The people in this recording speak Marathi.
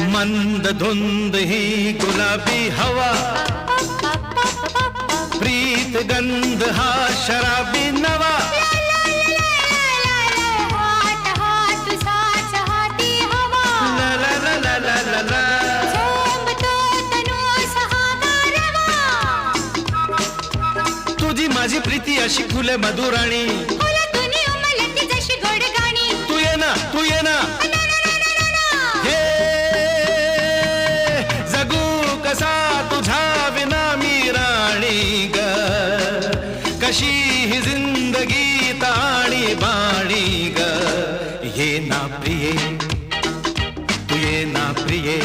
मंद धुंद ही गुलाबी हवा, प्रीत गंध हा शराबी नवा। तुझी माझी प्रीती अशी फुले मधुराणी, तू ये ना तू ये ना, हे जगू कसा तुझा विना मी राणी ग, कशी ही जिंदगी ताणी बाणी ग। ये ना प्रिये तू ये ना प्रिये,